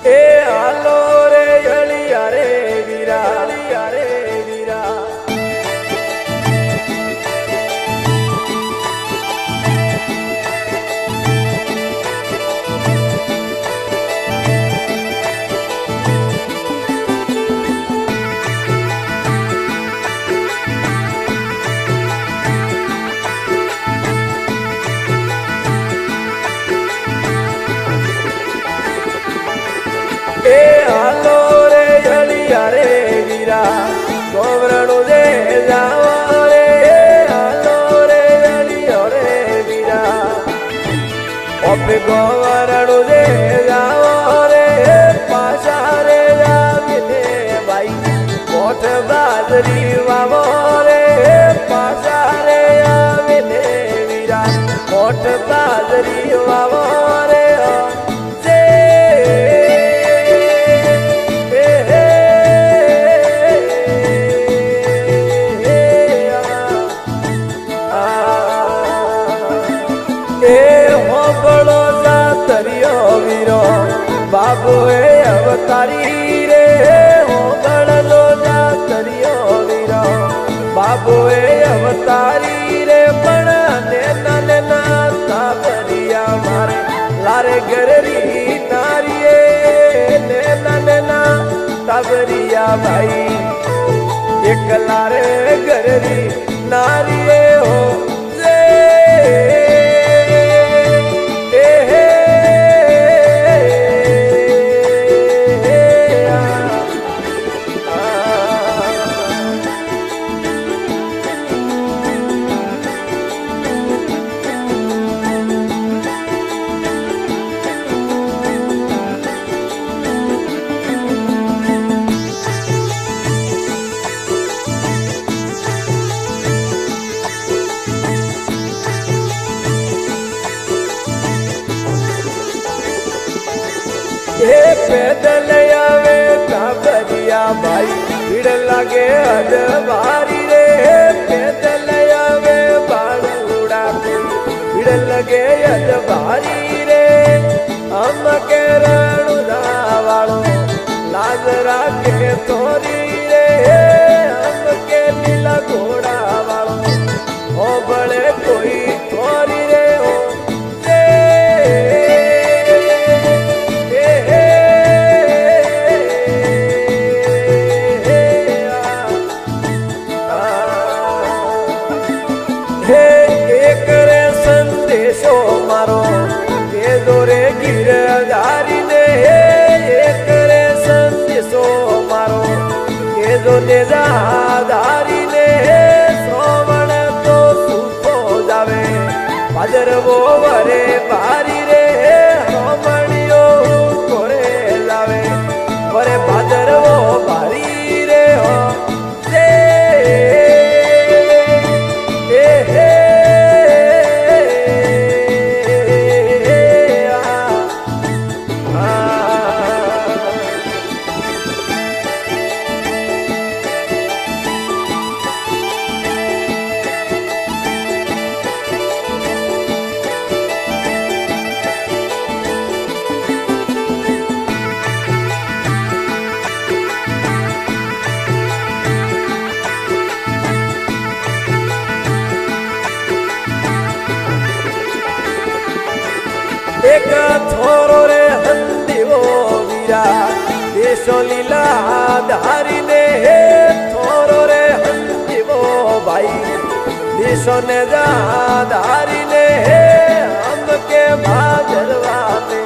એ હાલો રે અળિયા રે વીરા, અળિયા રે વીરા. એ હાલો રે અળિયા રે વીરા, ગોવરણું દે જાવા રે. હાલો રે અળિયો રે વીરા, ઓપે ગોવરણું દે જાવા રે. પાછા રે આવીને ભાઈ કોઠ બાજરી વાવો રે. પાછા રે આવીને વીરા કોઠ બાજરી વાવો રે. બાબુ એ અવતારી રે, હોગળલો જાતરિયો વીરો. બાબુ એ અવતારી રે, પણ નેના નેના તાબરિયા મારે લારે ગરરી નારીએ. નેના નેના તાબરિયા ભાઈ એકલા રે ગરરી નારીએ. હો એ પેદલ આવે કાબરિયા ભાઈ, ભીડ લાગે અદવારી રે. પેદલ આવે બાળુડા, ભીડ લાગે અદવારી રે. અમ કે રણુદા વાળો લાજ રાખે તોરી રે. અમ કે લીલા ઘોડા વાળો હો બળે કોઈ તોરી રે. મારો કે દોરે ગીરધારી ને. એક રે સંદેશો મારો કે દો ધારી ને. શ્રવણ તો સુખો જાવે ભાદરવો વરે ભારી રે. રમણીઓ કોરે લાવે વરે ભાદરવો ભારી રે. એક થોરો રે હંદીવો વીરા, દેશો લીલા ધારીને. થોરો રે હંદીવો ભાઈ, દેશો ને ધારીને. અમ કે ભાદરવાને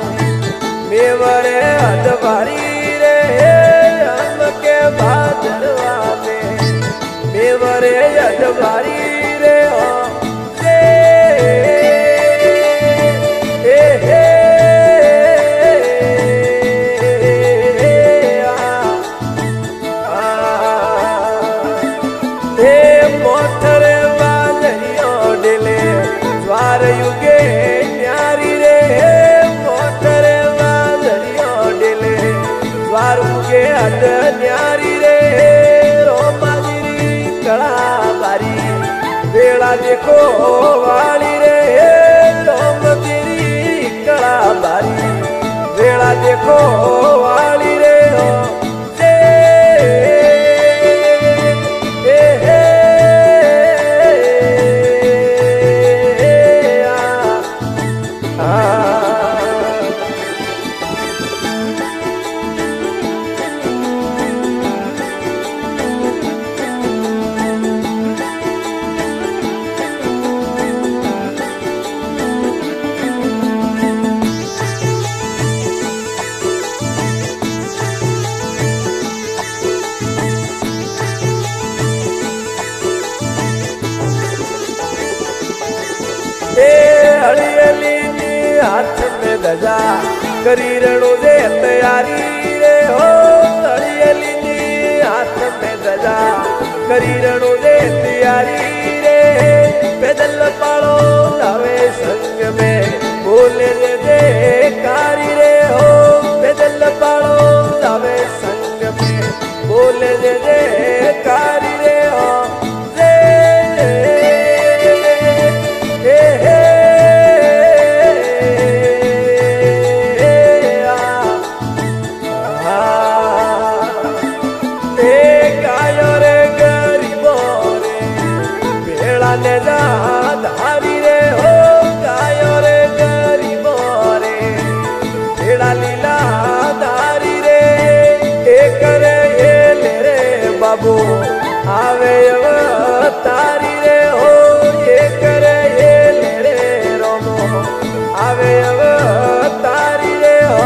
મેવરે અદવારી રે. અમ કે ભાદરવાને મેવરે અદવારી રે. યુગે ન્યારી રે. મોટરે વાદળિયો ડેલે દ્વાર ઉગે અડ ન્યારી રે. રોમાજીરી કળા બારી વેળા દેખો વાળી રે. રોમજીરી કળા બારી વેળા देखो वाली रे हो जे ए हे आ हड़ियली हाथ में दजा करी रणो जे तैयारी रे हो हड़ियली हाथ में दजा करी रणो जे तैयारी रे पैदल पाड़ो लावे संग में बोले जे कारी रे हो पैदल पाड़ो लावे संग में बोले जे कारी रे हो धारी रे हो गायो रे गरीबो रे तेरा लीला धारी रे एक रे ये ले रे बाबू आवे तारी रे हो एक रे ये ले रे रोमो आवे तारी रे हो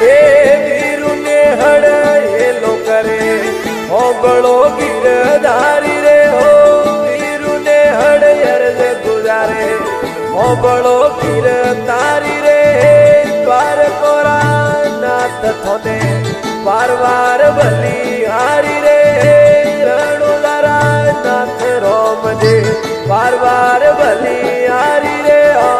वीरु ने हड़ ये लो करे हो बड़ो गिरधारी रे हो वीरु ने हड़ यर्ज गुजारे हो बड़ो गिरधारी रे द्वार कोरा नाथ थोने बार बार बली हारी रे रणुदारा नाथ रोम जी बार बार बली हारी रे हो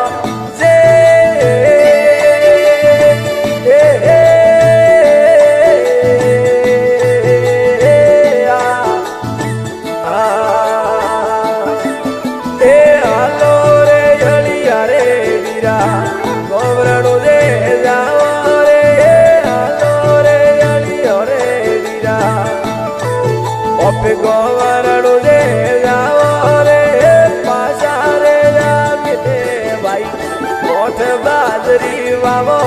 गोवरणु दे जाओ रे पाशा रे जा मिले भाई मोठ बाजरी वावो